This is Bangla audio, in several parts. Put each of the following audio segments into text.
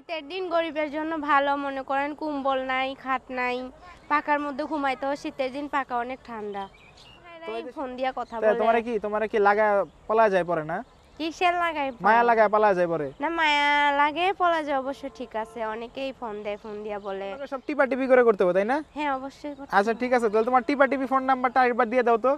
শীতের দিন গরিবের জন্য ভালো, মনে করেন কম্বল নাই, খাট নাই, পাকার মধ্যে ঘুমাইতে হয়। শীতের দিন পাকা অনেক ঠান্ডা। ফোন দিয়া কথা বলে। তোমারে কি লাগা পলা যায় পরে না? কিসের লাগাই? মায়া লাগায় পালা যায় পরে না, মায়া লাগে পলা যায় অবশ্য, ঠিক আছে। অনেকেই ফোন দেয়, ফোন দিয়া বলে সব টিপা টিপি করে করতে হবে, তাই না? হ্যাঁ, অবশ্যই। আচ্ছা ঠিক আছে, তাহলে তোমার টিপা টিপি ফোন নাম্বারটা আরেকবার দিয়ে দাও তো।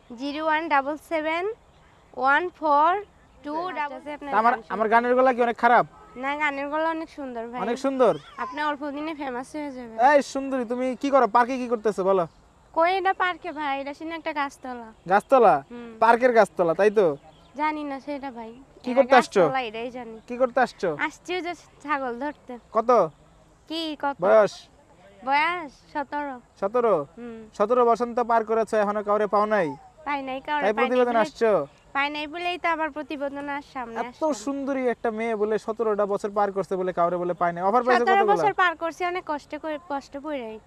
0177142 আমার গানের গলা কি অনেক খারাপ? না, গানের গলা অনেক সুন্দর ভাই। অনেক সুন্দর। আপনি অল্প দিনে ফেমাস হয়ে যাবেন। এই সুন্দরী, তুমি কি করো? পার্কে কি করতেছো বলো? কই এটা পার্কে ভাই, এটা শুনে একটা গাছতলা। গাছতলা? পার্কের গাছতলা, তাই তো? জানি না সেটা ভাই। কি করতে আসছো? এটাই জানি। কি করতে আসছো? আসছি যে ছাগল ধরতে। কত কি কত বয়স? বয়স 17। 17 বসন্ত পার করেছো, এখনো কাউরে পাও নাই? পাই নাই কাউরে। তাই প্রতিবেদন আসছো? পাই নাই বলেই তো আবার প্রতিবেদন সামনে আসছে। এত সুন্দরী একটা মেয়ে বলে 17টা বছর পার করতে বলে কাউরে বলে পাই নাই। অফার পাইছো 17 কতগুলো? বছর পার করছি অনেক কষ্ট করে, কষ্ট পড়েই।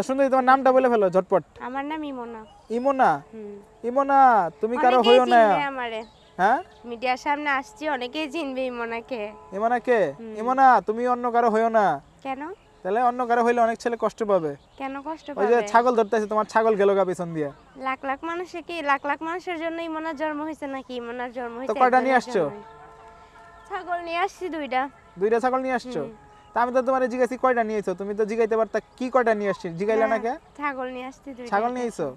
সুন্দরী, তোমার নামটা বলে ফেলো ঝটপট। আমার নাম ইমনা। ইমনা? ইমনা, তুমি কারো হইও না। আমারে হ্যাঁ, মিডিয়ার সামনে আসছি, অনেকেই চিনবে ইমনাকে। ইমনাকে? ইমনা, তুমি অন্য কারো হইও না। কেন? তাহলে অন্য কারো হইলে অনেক ছেলে কষ্ট পাবে। কেন কষ্ট ওই পাবে? যে ছাগল ধরতেছে, তোমার ছাগল গেল গা পিছন দিয়ে। লাখ লাখ মানুষে কি লাখ লাখ মানুষের জন্য ইমনার জন্ম হয়েছে নাকি? ইমনার জন্ম হয়েছে। তো কয়টা নিয়ে আসছো? ছাগল নিয়ে আসছি দুইটা। দুইটা ছাগল নিয়ে আসছো? তা আমি তো তোমারে জিজ্ঞাসি কয়টা নিয়েছো, তুমি তো জিগাইতে পারতা কি কয়টা নিয়ে আসছি, জিগাইলা না কে? ছাগল নিয়ে আসছি দুইটা। ছাগল নিয়ে আইছো?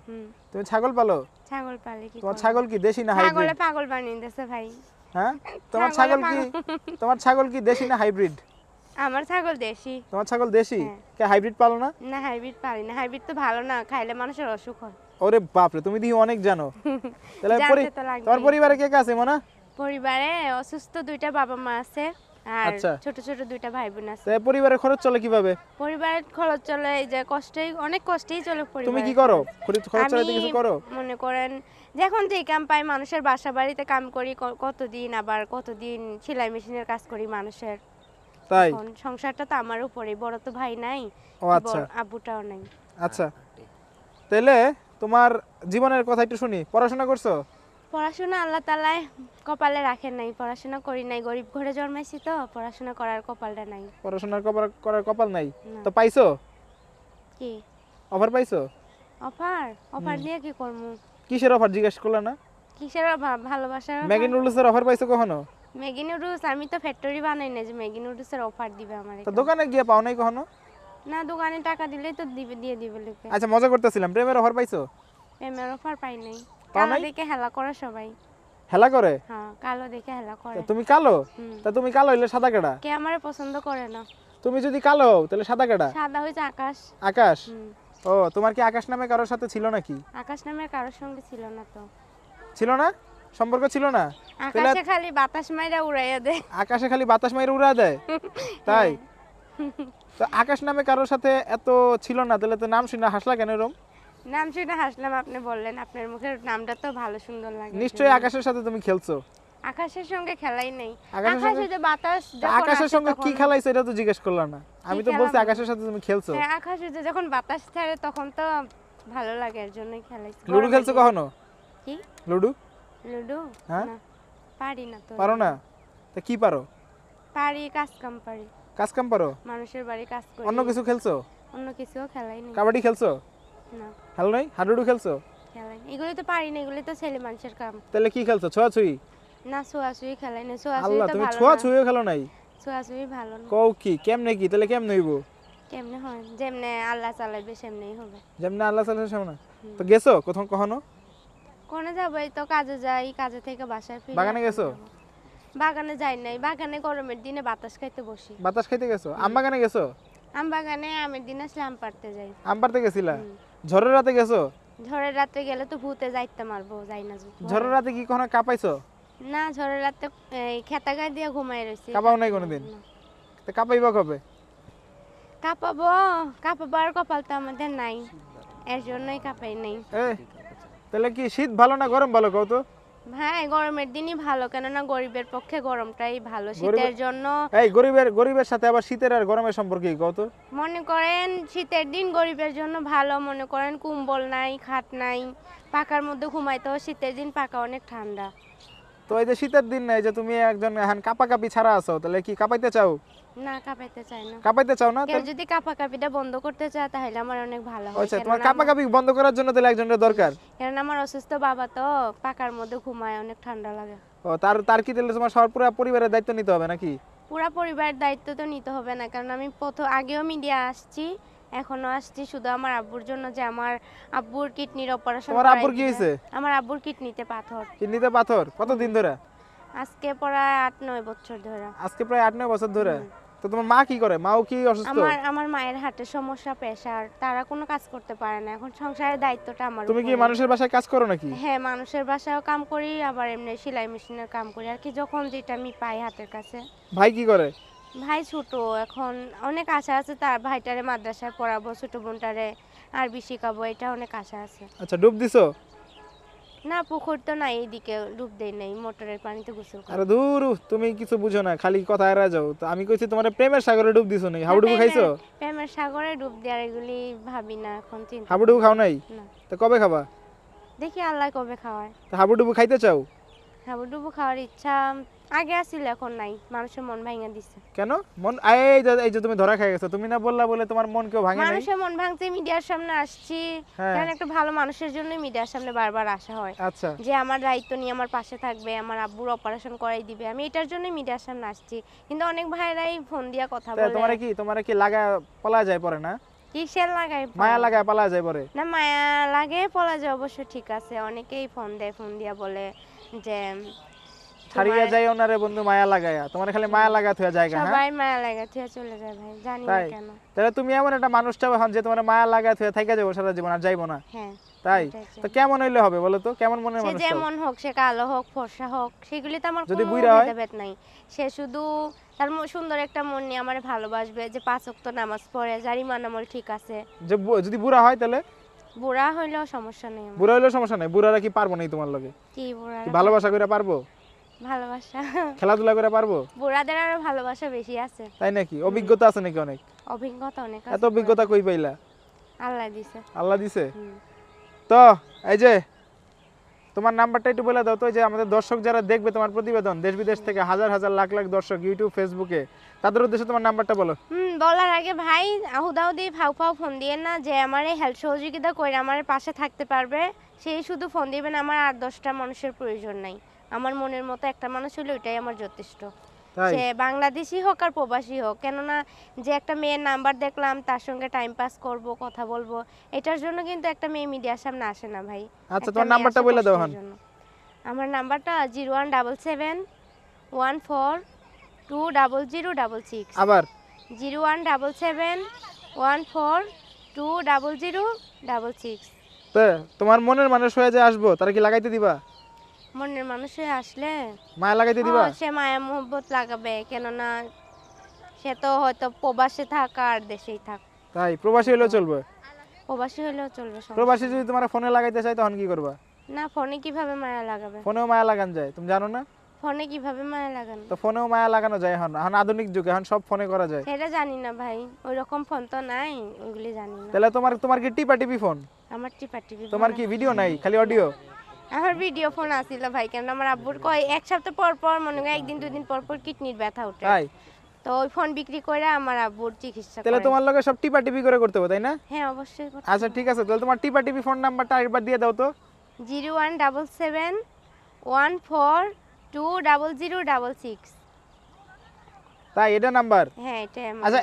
তুমি ছাগল পালো? ছাগল পালে কি? তোমার ছাগল কি দেশি না হাইব্রিড? ছাগলে পাগল বানিয়ে দিয়েছে ভাই। হ্যাঁ, তোমার ছাগল কি দেশি না হাইব্রিড? আমার ছাগল দেশি। তোমার ছাগল দেশি? কে হাইব্রিড পালো না? না, হাইব্রিড পারি না। হাইব্রিড তো ভালো না, খাইলে মানুষের অসুখ হয়। ওরে বাপ রে, তুমি দেখি অনেক জানো। তাহলে তোমার পরিবারে কে কে আছে মনা? পরিবারে অসুস্থ দুইটা বাবা মা আছে, আর ছোট ছোট দুইটা ভাই বোন আছে। তাহলে পরিবারের খরচ চলে কিভাবে? পরিবারের খরচ চলে এই যে অনেক কষ্টেই চলে পরিবার। তুমি কি করো? খরচ চালাতে কিছু করো? মনে করেন যখন যে কাম পাই, মানুষের বাসা বাড়িতে কাম করি কতদিন, আবার কতদিন সেলাই মেশিনের কাজ করি মানুষের। তাই সংসারটা তো আমার উপরেই, বড় তো ভাই নাই। ও আচ্ছা, আব্বুটাও নাই। আচ্ছা, তাহলে তোমার জীবনের কথা একটু শুনি। পড়াশোনা করছো? পড়াশোনা আল্লাহ তাআলা কপালে রাখেন নাই, পড়াশোনা করি নাই। গরিব ঘরে জন্মাইছি তো পড়াশোনা করার কপালটা নাই। পড়াশোনার করার কপাল নাই? তো পাইছো কি অফার? পাইছো অফার দিয়ে কি করব? কিসের অফার জিজ্ঞেস করলে না? কিসের অফার? ভালোবাসার। ম্যাগি নুডলসের অফার পাইছো কখনো? ম্যাগি নুডলস আমি তো ফ্যাক্টরি বানাই না যে ম্যাগি নুডলসের অফার দিবে আমারে। তো দোকানে গিয়ে পাও নাই কখনো? না, দোকানে টাকা দিলেই তো দিয়ে দিবে লোকে। আচ্ছা, মজা করতেছিলাম। প্রেমের অফার পাইছো? প্রেমের অফার পাই নাই। কালো দেখে হেলা করে সবাই। হেলা করে? হ্যাঁ, কালো দেখে হেলা করে। তুমি কালো? তা তুমি কালো হইলে সাদা কেডা? কে আমারে পছন্দ করে না। তুমি যদি কালো হও তাহলে সাদা কেডা? সাদা হইছে আকাশ। আকাশ? ও, তোমার কি আকাশ নামে কারোর সাথে ছিল নাকি? আকাশ নামে কারোর সঙ্গে ছিল না তো। ছিল না? সম্পর্ক ছিল না? আকাশে খালি বাতাস মাইরা উড়াইয়া দেয়। আকাশে খালি বাতাস মাইরা উড়া দেয়? তাই? তো আকাশ নামে কারোর সাথে এত ছিল না, তাহলে তো নাম শুনে হাসলা কেন এরকম? নাম শুনে হাসলাম, আপনি বললেন। আপনার মুখের নামটা তো ভালো সুন্দর লাগে। নিশ্চয়ই আকাশের সাথে তুমি খেলছো? আকাশের সঙ্গে খেলাই নেই। আকাশে যে বাতাস আকাশের সঙ্গে কি খেলাইছো এটা তো জিজ্ঞেস করলাম না। আমি তো বলছি আকাশের সাথে তুমি খেলছো। হ্যাঁ, আকাশে যে যখন বাতাস ছাড়ে তখন তো ভালো লাগে, এর জন্যই খেলাইছি। লুডো খেলছো কখনো? কি লুডো? লুডো? হ্যাঁ, না, পারি না তো। পারো না? তা কি পারো? পারি, কাজ কাম পারি। কাজ কাম পারো? মানুষের বাড়ি কাজ করি। অন্য কিছু খেলছো? অন্য কিছুও খেলাই নেই। কাবাডি খেলছো? না, খেলো নাই? হাডুডু খেলছো? খেলাই নেই। এগুলো তো পারি না, এগুলো তো ছেলে মানুষের কাম। তাহলে কি খেলছো? ছোঁয়াছুঁই? না, ছোঁয়াছুঁই খেলাই না। ছোঁয়াছুঁই আল্লাহ, তো তুমি ভালো না। ছোঁয়াছুঁইও খেলো নাই? ছোঁয়াছুঁই ভালো না। কও কি? কেমনে কি? তাহলে কেমনে হইব? কেমনে হয়? যেমনে আল্লাহ চালাবে সেমনেই হবে। যেমনে আল্লাহ চালাবে সেমনে। তো গেছো কখনো? কোনে যাব? এই তো কাজে যাই, কাজে থেকে বাসায় ফিরি। বাগানে গেছো? বাগানে যাই নাই। বাগানে গরমের দিনে বাতাস খাইতে বসি। বাতাস খাইতে গেছো? আম বাগানে গেছো? আম বাগানে আমের দিন আসলে আম পাড়তে যাই। আম পাড়তে গেছিলা? ঝড়ের রাতে গেছো? ঝড়ের রাতে গেলে তো ভূতে যাইতে মারবো, যাই না। ঝড়ের রাতে কি কখনো কাঁপাইছো? না, ঝড়ের রাতে এই খেতা গায়ে দিয়ে ঘুমাই রইছি। কাঁপাও নাই কোনোদিন? তো কাঁপাইবা কবে? কাঁপাবো আর কপাল তো আমাদের নাই, এর জন্যই কাঁপাই নাই। তাহলে কি শীত ভালো না গরম ভালো কও তো? ভাই, গরমের দিনই ভালো, কেননা গরিবের পক্ষে গরমটাই ভালো। শীতের জন্য এই গরিবের সাথে আবার শীতের আর গরমের সম্পর্ক কি কও তো? মনে করেন শীতের দিন গরিবের জন্য ভালো, মনে করেন কম্বল নাই, খাট নাই, পাকার মধ্যে ঘুমাইতে হয়। শীতের দিন পাকা অনেক ঠান্ডা। তো এই যে শীতের দিন এই যে তুমি একজন এখন কাপাকাপি ছাড়া আছো, তাহলে কি কাঁপাইতে চাও? না কাঁপাইতে চাই না। কাঁপাইতে চাও না? কেউ যদি কাঁপাকাঁপিটা বন্ধ করতে চায় তাহলে আমার অনেক ভালো হয়। আচ্ছা, তোমার কাঁপাকাঁপি বন্ধ করার জন্য তাহলে একজনের দরকার। কারণ আমার অসুস্থ বাবা তো পাকার মধ্যে ঘুমায়, অনেক ঠান্ডা লাগে। ও তার তার কি তাহলে তোমার সবার পুরো পরিবারের দায়িত্ব নিতে হবে নাকি? পুরা পরিবারের দায়িত্ব তো নিতে হবে না, কারণ আমি আগেও মিডিয়া আসছি, এখনো আসছি শুধু আমার আব্বুর জন্য, যে আমার আব্বুর কিডনির অপারেশন। তোমার আব্বুর কি হয়েছে? আমার আব্বুর কিডনিতে পাথর। কিডনিতে পাথর? কতদিন ধরে? আজকে প্রায় 8-9 বছর ধরে। আজকে প্রায় 8-9 বছর ধরে। তো তোমার মা কি করে? মাও কি অসুস্থ? আমার মায়ের হার্টের সমস্যা, প্রেসার, তারা কোনো কাজ করতে পারে না। এখন সংসারের দায়িত্বটা আমার তুমি কি উপরে। মানুষের বাসায় কাজ করো নাকি? হ্যাঁ, মানুষের বাসায়ও কাম করি, আবার এমনি সেলাই মেশিনের কাম করি আর কি, যখন যেটা আমি পাই হাতের কাছে। ভাই কি করে? ভাই ছোট, এখন অনেক আশা আছে তার ভাইটারে মাদ্রাসায় পড়াবো, ছোট বোনটারে আরবি শিখাবো, এটা অনেক আশা আছে। আচ্ছা, ডুব দিছো? না, পুকুর তো নাই, এইদিকে ডুব দেই নাই, মোটরের পানিতে গোসল করি। আরে দূর, তুমি কিছু বুঝো না, খালি কথা এড়া যাও। তো আমি কইছি তোমার প্রেমের সাগরে ডুব দিছো নাকি? হাবুডুবু খাইছো? প্রেমের সাগরে ডুব দেওয়ার এগুলি ভাবি না এখন, চিন্তা হাবুডুবু খাও নাই? না। তো কবে খাবা? দেখি আল্লাহ কবে খাওয়ায়। তো হাবুডুবু খাইতে চাও? হাবুডুবু খাওয়ার ইচ্ছা আগে আছিল, এখন নাই, মানুষের মন ভাঙা দিছে। কেন মন? এই যে তুমি ধরা খাই গেছো, তুমি না বললা বলে তোমার মন কেউ ভাঙে নাই? মানুষের মন ভাঙতে মিডিয়ার সামনে আসছি, হ্যাঁ। কারণ একটা ভালো মানুষের জন্য মিডিয়ার সামনে বারবার আসা হয়, আচ্ছা, যে আমার দায়িত্ব নিয়ে আমার পাশে থাকবে, আমার আব্বুর অপারেশন করাই দিবে, আমি এটার জন্য মিডিয়ার সামনে আসছি। কিন্তু অনেক ভাইরাই ফোন দিয়া কথা তা বলে। তোমারে কি লাগা পলা যায় পরে না? কিসের লাগাই মায়া লাগায় পালা যায় পরে? না, মায়া লাগে পলা যায় অবশ্য, ঠিক আছে। অনেকেই ফোন দেয়, ফোন দিয়া বলে যে ছাড়িয়া যায় ওনারে বন্ধু মায়া লাগায়া, তোমার খালি মায়া লাগা থুয়া জায়গা। হ্যাঁ, সবাই মায়া লাগা থুয়া চলে যায় ভাই, জানি না তাই? কেন। তাহলে তুমি এমন একটা মানুষ চাও এখন যে তোমার মায়া লাগা থুয়া থাইকা যাবো সারা জীবন, আর যাইবো না? হ্যাঁ, তাই? এটাই চাই। তো কেমন হইলে হবে বলো তো? কেমন মনের সে মানুষ চাও? যেমন হোক, সে কালো হোক, ফর্সা হোক, সেগুলি তো আমার যদি কোনো বুইড়া হয়? ভেদাভেদ নাই। সে শুধু তার সুন্দর একটা মন নিয়ে আমার ভালোবাসবে, যে 5 ওয়াক্ত নামাজ পড়ে, যার ইমান আমল ঠিক আছে। যে যদি বুড়া হয় তাহলে? বুড়া হইলেও সমস্যা নেই আমার। বুড়া হইলেও সমস্যা নাই? বুড়ারা কি পারবো নাই তোমার লগে? কি বুড়া? কি ভালোবাসা করে পারবো? ভালোবাসা খেলাধুলা করে পারবো? বুড়াদের আরো ভালোবাসা বেশি আছে। তাই নাকি? অভিজ্ঞতা আছে নাকি অনেক? অভিজ্ঞতা অনেক এত আছে। অভিজ্ঞতা কই পাইলা? আল্লাহ দিছে। আল্লাহ দিছে? হুম। তো এই যে তোমার নাম্বারটা একটু বলে দাও তো, যে আমাদের দর্শক যারা দেখবে তোমার প্রতিবেদন, দেশ বিদেশ থেকে হাজার হাজার লাখ লাখ দর্শক ইউটিউব ফেসবুকে, তাদের উদ্দেশ্যে তোমার নাম্বারটা বলো। বলার আগে ভাই, আহুদাহুদি ফাউ ফাউ ফোন দিয়ে না, যে আমার এই হেল্প সহযোগিতা করে আমার পাশে থাকতে পারবে সেই শুধু ফোন দিবেন। আমার আর 10টা মানুষের প্রয়োজন নাই, আমার মনের মতো একটা মানুষ হলে ওইটাই আমার যথেষ্ট। তাই? সে বাংলাদেশি হোক আর প্রবাসী হোক, কেননা যে একটা মেয়ের নাম্বার দেখলাম তার সঙ্গে টাইম পাস করব, কথা বলবো, এটার জন্য কিন্তু একটা মেয়ে মিডিয়ার সামনে আসে না ভাই। আচ্ছা, একটা তোমার মেয়ে নাম্বারটা আসে বলে দাও কষ্টের এখন। জন্য। আমার নাম্বারটা 01771420066। আবার? 01771420066। তো তোমার মনের মানুষ হয়ে যে আসবো, তারা কি লাগাইতে দিবা? মনের মানুষ হয়ে আসলে মায়া লাগাইতে দিবা? সে মায়া মোহব্বত লাগাবে, কেননা সে তো হয়তো প্রবাসে থাক আর দেশেই থাক। তাই? প্রবাসী হলেও চলবে? প্রবাসী হলেও চলবে, সমস্যা প্রবাসী নেই। যদি তোমার ফোনে লাগাইতে চাই তখন কি করবা? না, ফোনে কিভাবে মায়া লাগাবে? ফোনেও মায়া লাগান যায়, তুমি জানো না? ফোনে কিভাবে মায়া লাগানো? তো ফোনেও মায়া লাগানো যায় এখন, এখন আধুনিক যুগ, এখন সব ফোনে করা যায়। সেটা জানি না ভাই, ওই রকম ফোন তো নাই, ওইগুলি জানি না। তাহলে তোমার কি টিপা টিপি ফোন? আমার টিপা টিপি তোমার কি ভিডিও নাই, খালি অডিও? আমার ভিডিও ফোন আসিল ভাই, কেন আমার আব্বুর কয় এক সপ্তাহ পর পর, মনে হয় 1-2 দিন পর পর কিডনির ব্যথা ওঠে, তাই? তো ওই ফোন বিক্রি করে আমার আব্বুর চিকিৎসা তাহলে করে। তোমার লগে সব টিপা টিপি করে করতে হবে, তাই না? হ্যাঁ, অবশ্যই করতে আচ্ছা, ঠিক আছে, তাহলে তোমার টিপা টিপি ফোন নাম্বারটা আরেকবার দিয়ে দাও তো। 01771420066। তাই? এটা নাম্বার? হ্যাঁ, এটা আচ্ছা,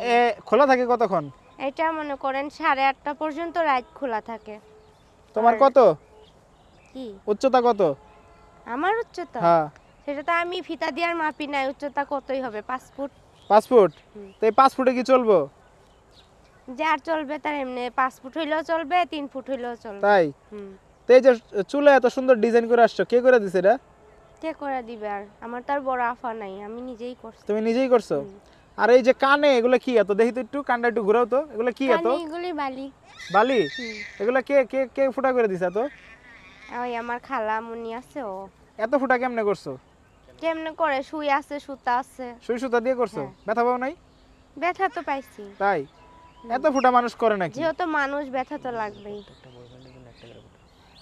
খোলা থাকে কতক্ষণ? এটা মনে করেন 8:30 পর্যন্ত রাত খোলা থাকে। তোমার কত কি উচ্চতা? কত আমার উচ্চতা? হ্যাঁ, সেটা তো আমি ফিতা দিয়ে আর মাপি নাই, উচ্চতা কতই হবে, 5 ফুট। 5 ফুট? হুম। তো এই 5 ফুটে কি চলবো? যার চলবে তার এমনি 5 ফুট হইলেও চলবে, 3 ফুট হইলেও চলবে। তাই? হুম। তো এই যে চুলে এত সুন্দর ডিজাইন করে আসছো, কে করে দিছে এটা? কে করে দিবে আর, আমার তার বড় আফা নাই, আমি নিজেই করছি। তুমি নিজেই করছো? আর এই যে কানে এগুলো কি এত? দেখি তো একটু, কানটা একটু ঘুরাও তো, এগুলো কি এত? এগুলি বালি। বালি? হুম। এগুলো কে কে কে ফুটা করে দিছে এত? ওই আমার খালা মুনি আছে, ও এত ফুটা কেমনে করছো? কেমনে করে, সুই আছে, সুতা আছে। সুই সুতা দিয়ে করছো? হ্যাঁ। ব্যথা পাও নাই? ব্যথা তো পাইছি, তাই? এত ফুটা মানুষ করে নাকি? যেহেতু মানুষ, ব্যথা তো লাগবেই।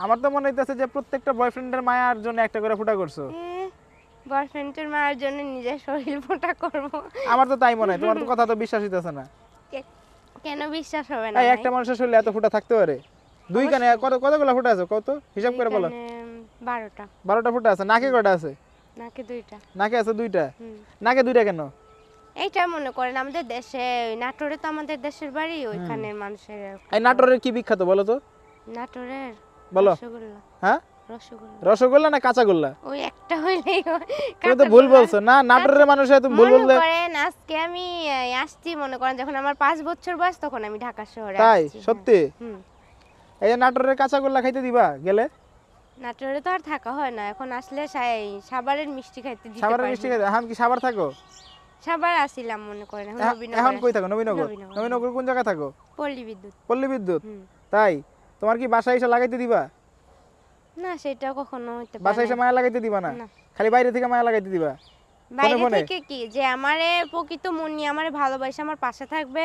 আমার তো মনে হইতেছে যে প্রত্যেকটা বয়ফ্রেন্ডের মায়ার জন্য একটা করে ফুটা করছো। বয়ফ্রেন্ডের মায়ের জন্য নিজের শরীর ফোঁটা করব। আমার তো তাই মনে হয়, তোমার তো কথা তো বিশ্বাস হইতেছে না। কেন বিশ্বাস হবে না এই ভাই? একটা মানুষের শরীরে এত ফুটা থাকতে পারে? দুই কানে কতগুলো ফুটা আছে কত হিসাব করে বলো। এখানে 12টা। 12টা ফুটা আছে। নাকে কয়টা আছে? নাকি 2টা। নাকে আছে 2টা। হুম। নাকে 2টা কেন? এইটা মনে করেন আমাদের দেশে ওই নাটোরে তো আমাদের দেশের বাড়ি, ওইখানের মানুষের এরকম। এই নাটোরের কি বিখ্যাত বলো তো? নাটোরের বলো। রসগোল্লা। হ্যাঁ, রসগোল্লা। রসগোল্লা না কাঁচাগোল্লা? ওই একটা হইলেই হয়। তুমি তো ভুল বলছো না, নাটোরের মানুষের তুমি ভুল মনে বললে। করেন আজকে আমি আসছি, মনে করেন যখন আমার 5 বছর বয়স তখন আমি ঢাকা শহরে তাই আসছি। হ্যাঁ। সত্যি? হুম। এই যে নাটোরের কাঁচাগোল্লা খাইতে দিবা গেলে? নাটোরে তো আর থাকা হয় না, এখন আসলে সাভারের মিষ্টি খাইতে দিতে সাভারের পারি। মিষ্টি খাইতে? এখন কি সাভার থাকো? সাভার আসিলাম মনে করেন, এখন নবীনগর এখন কই আসছি। থাকো? নবীনগর। নবীনগর। নবীনগর কোন জায়গায় থাকো? পল্লী বিদ্যুৎ। পল্লী বিদ্যুৎ। হুম। তাই তোমার কি বাসায় এসে লাগাইতে দিবা? না, সেটা কখনো হইতে পারে বাসায় এসে না। মায়া লাগাইতে দিবা না? না। খালি বাইরে থেকে মায়া লাগাইতে দিবা? বাইরে ফোনে? থেকে কি যে আমারে প্রকৃত মন নিয়ে আমারে ভালোবাসে আমার পাশে থাকবে,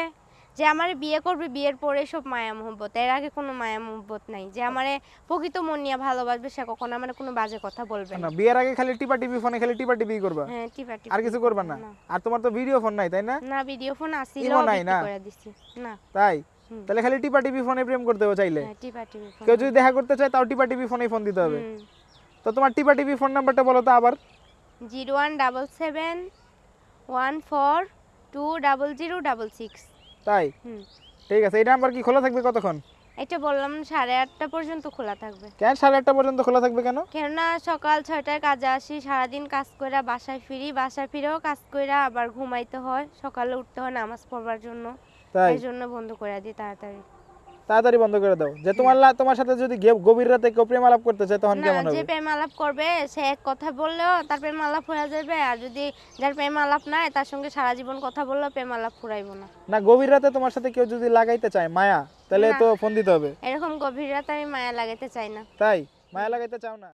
যে আমারে বিয়ে করবে, বিয়ের পরে সব মায়া মোহব্বত, এর আগে কোনো মায়া মোহব্বত নাই। যে আমারে প্রকৃত মন নিয়ে ভালোবাসবে সে কখনো আমার কোনো বাজে কথা বলবে না, না। বিয়ের আগে খালি টিপা টিপি ফোনে খালি টিপা টিপি করবা, হ্যাঁ, টিপাটি। আর কিছু করবা না? আর তোমার তো ভিডিও ফোন নাই তাই না? না, ভিডিও ফোন আসিল ইমো নাই বিক্রি না? করে দিছি। না। তাই হুম। তাহলে খালি টিপা টিপি ফোনে প্রেম করতে হবে চাইলে? হ্যাঁ, টিপাটি ফোন। কেউ যদি দেখা করতে চায় তাও টিপা টিপি ফোনে ফোন দিতে হবে। হুম। তো তোমার টিপা টিপি ফোন নাম্বারটা বলো তো আবার। 01771420066। তাই হুম। ঠিক আছে, এই নাম্বার কি খোলা থাকবে কতক্ষণ? এটা বললাম 8:30টা পর্যন্ত খোলা থাকবে। কেন 8:30 পর্যন্ত খোলা থাকবে কেন? কেননা সকাল 6টায় কাজে আসি, সারাদিন কাজ কইরা বাসায় ফিরি, বাসায় ফিরেও কাজ কইরা আবার ঘুমাইতে হয়, সকালে উঠতে হয় নামাজ পড়বার জন্য। তাই এই জন্য বন্ধ করে দিই তাড়াতাড়ি। তাড়াতাড়ি বন্ধ করে দাও। যে তোমার সাথে যদি গভীর রাতে কেউ প্রেম আলাপ করতে চায় তখন না, কেমন যে হবে? প্রেম আলাপ করবে সে এক কথা বললেও তার প্রেম আলাপ হয়ে যাবে, আর যদি যার প্রেম আলাপ নাই তার সঙ্গে সারা জীবন কথা বললেও প্রেম আলাপ ফুরাইবো না। না, গভীর রাতে তোমার সাথে কেউ যদি লাগাইতে চায় মায়া, তাহলে না। তো ফোন দিতে হবে। এরকম গভীর রাতে আমি মায়া লাগাতে চাই না। তাই মায়া লাগাইতে চাও না?